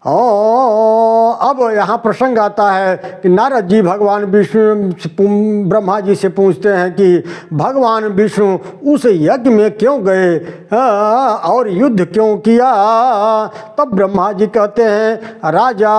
अब यहाँ प्रसंग आता है कि नारद जी भगवान विष्णु ब्रह्मा जी से पूछते हैं कि भगवान विष्णु उस यज्ञ में क्यों गए और युद्ध क्यों किया। तब ब्रह्मा जी कहते हैं राजा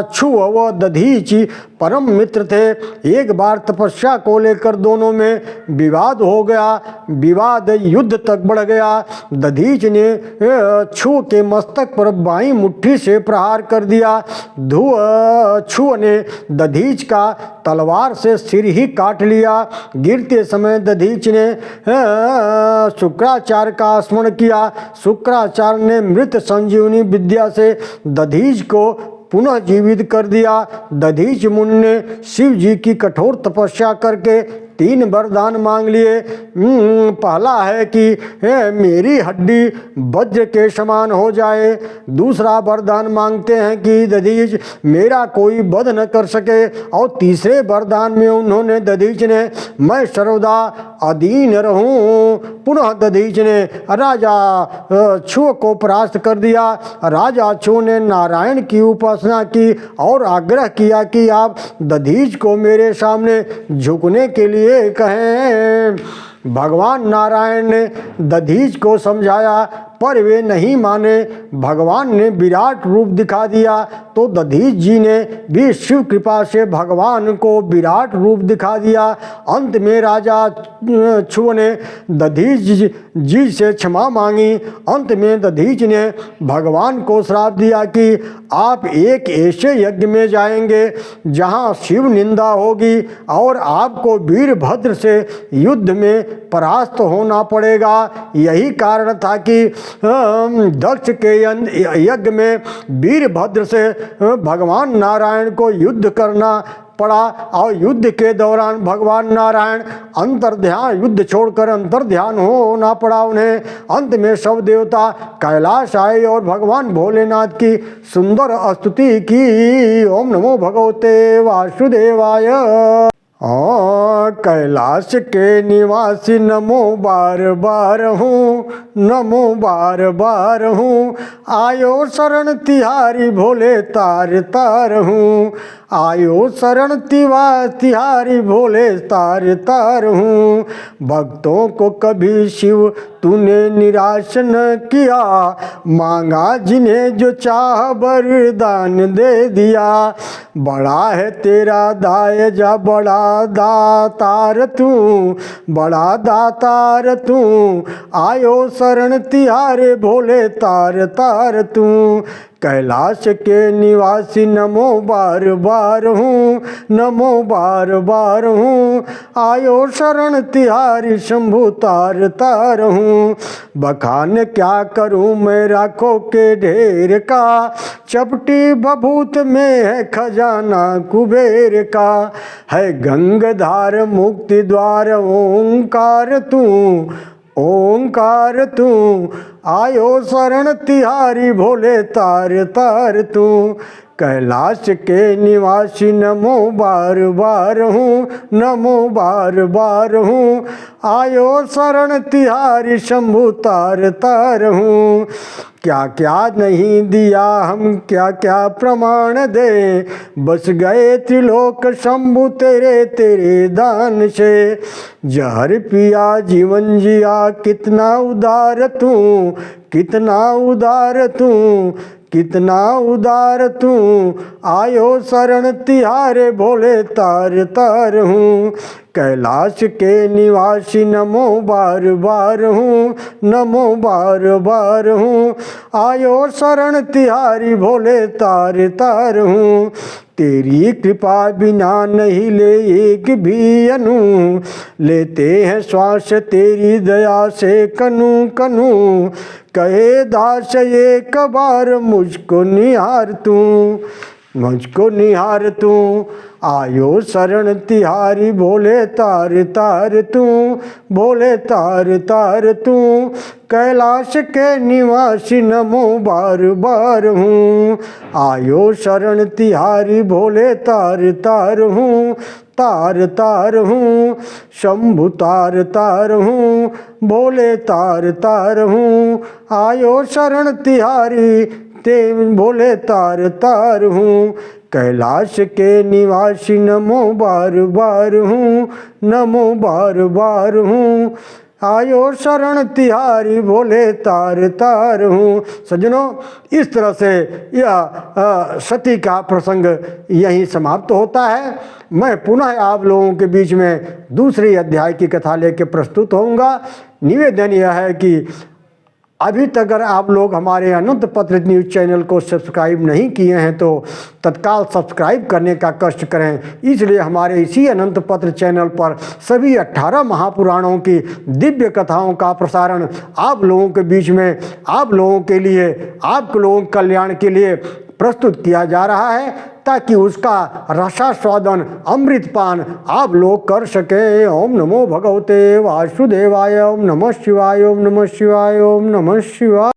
क्षुव व दधीचि परम मित्र थे। एक बार तपस्या को लेकर दोनों में विवाद हो गया, विवाद युद्ध तक बढ़ गया। दधीच ने क्षुव के मस्तक पर बाईं मुट्ठी से प्रहार कर दिया। क्षुव ने दधीच का तलवार से सिर ही काट लिया। गिरते समय दधीच ने शुक्राचार्य का स्मरण किया। शुक्राचार्य ने मृत संजीवनी विद्या से दधीच को पुनः जीवित कर दिया। दधीच मुनि ने शिव जी की कठोर तपस्या करके 3 वरदान मांग लिए। पहला है कि मेरी हड्डी वज्र के समान हो जाए। दूसरा वरदान मांगते हैं कि दधीच मेरा कोई वध न कर सके। और तीसरे वरदान में उन्होंने दधीच ने मैं सर्वदा अधीन रहूं। पुनः दधीच ने राजा क्षुव को परास्त कर दिया। राजा क्षुव ने नारायण की उपासना की और आग्रह किया कि आप दधीच को मेरे सामने झुकने के लिए कहें। भगवान नारायण ने दधीच को समझाया पर वे नहीं माने। भगवान ने विराट रूप दिखा दिया तो दधीच जी ने भी शिव कृपा से भगवान को विराट रूप दिखा दिया। अंत में राजा क्षुव ने दधीच जी से क्षमा मांगी। अंत में दधीच ने भगवान को श्राप दिया कि आप एक ऐसे यज्ञ में जाएंगे जहां शिव निंदा होगी और आपको वीरभद्र से युद्ध में परास्त होना पड़ेगा। यही कारण था कि दक्ष के यज्ञ में वीरभद्र से भगवान नारायण को युद्ध करना पड़ा। और युद्ध के दौरान भगवान नारायण अंतर्ध्यान युद्ध छोड़कर अंतर्ध्यान होना पड़ा उन्हें। अंत में सब देवता कैलाश आए और भगवान भोलेनाथ की सुंदर स्तुति की। ओम नमो भगवते वासुदेवाय। कैलाश के निवासी नमो बार बार हूँ, नमो बार बार हूँ। आयो शरण तिहारी भोले तार तार हूँ। आयो शरण तिहारी भोले तार तार हूँ। भक्तों को कभी शिव तूने निराश न किया। मांगा जिन्हें जो चाह वरदान दे दिया। बड़ा है तेरा दाय जा बड़ा दातार तू, बड़ा दातार तू। आयो शरण तिहारे भोले तार तार तू। कैलाश के निवासी नमो बार बार हूँ, नमो बार बार हूँ। आयो शरण तिहारी शंभु तार तार हूँ। बखान क्या करूँ मैं राखों के ढेर का। चपटी बभूत में है खजाना कुबेर का। है गंगाधार मुक्ति द्वार ओंकार तू, ओंकार तू। आयो शरण तिहारी भोले तार तार तू। कैलाश के निवासी नमो बार बार हूँ, नमो बार बार हूँ। आयो शरण तिहारी शंभु तार तार हूँ। क्या क्या नहीं दिया हम क्या क्या प्रमाण दे। बस गए त्रिलोक शंभु तेरे तेरे दान से। जहर पिया जीवन जिया कितना उदार तू, कितना उदार तू, कितना उदार तू। आयो शरण तिहारे भोले तार तार हूँ। कैलाश के निवासी नमो बार बार हूँ, नमो बार बार हूँ। आयो शरण तिहारी भोले तार तार हूँ। तेरी कृपा बिना नहीं ले एक भी अनु। लेते हैं श्वास तेरी दया से कनु कनु। कहे दास एक बार मुझको निहार तू, मुझको निहार तू। आयो शरण तिहारी भोले तार तार तू, भोले तार तार तू। कैलाश के निवासी नमो बार बार हूँ। आयो शरण तिहारी भोले तार तार हूँ, तार तार हूँ। शंभु तार तार हूँ, भोले तार तार हूँ। आयो शरण तिहारी ते भोले तार तार हूँ। कैलाश के निवासी नमो बार बार हूँ, नमो बार बार हूँ। आयो शरण तिहारी भोले तार तार हूँ। सज्जनों, इस तरह से यह सती का प्रसंग यहीं समाप्त होता है। मैं पुनः आप लोगों के बीच में दूसरे अध्याय की कथा लेकर प्रस्तुत होऊंगा। निवेदन यह है कि अभी तक अगर आप लोग हमारे अनंत पत्र न्यूज़ चैनल को सब्सक्राइब नहीं किए हैं तो तत्काल सब्सक्राइब करने का कष्ट करें। इसलिए हमारे इसी अनंत पत्र चैनल पर सभी 18 महापुराणों की दिव्य कथाओं का प्रसारण आप लोगों के बीच में, आप लोगों के लिए, आप लोगों के कल्याण के लिए प्रस्तुत किया जा रहा है, ताकि उसका रसास्वादन, अमृतपान आप लोग कर सकें। ओम नमो भगवते वासुदेवाय, ओम नमः शिवाय, ओम नमः शिवाय, ओम नमः शिवाय।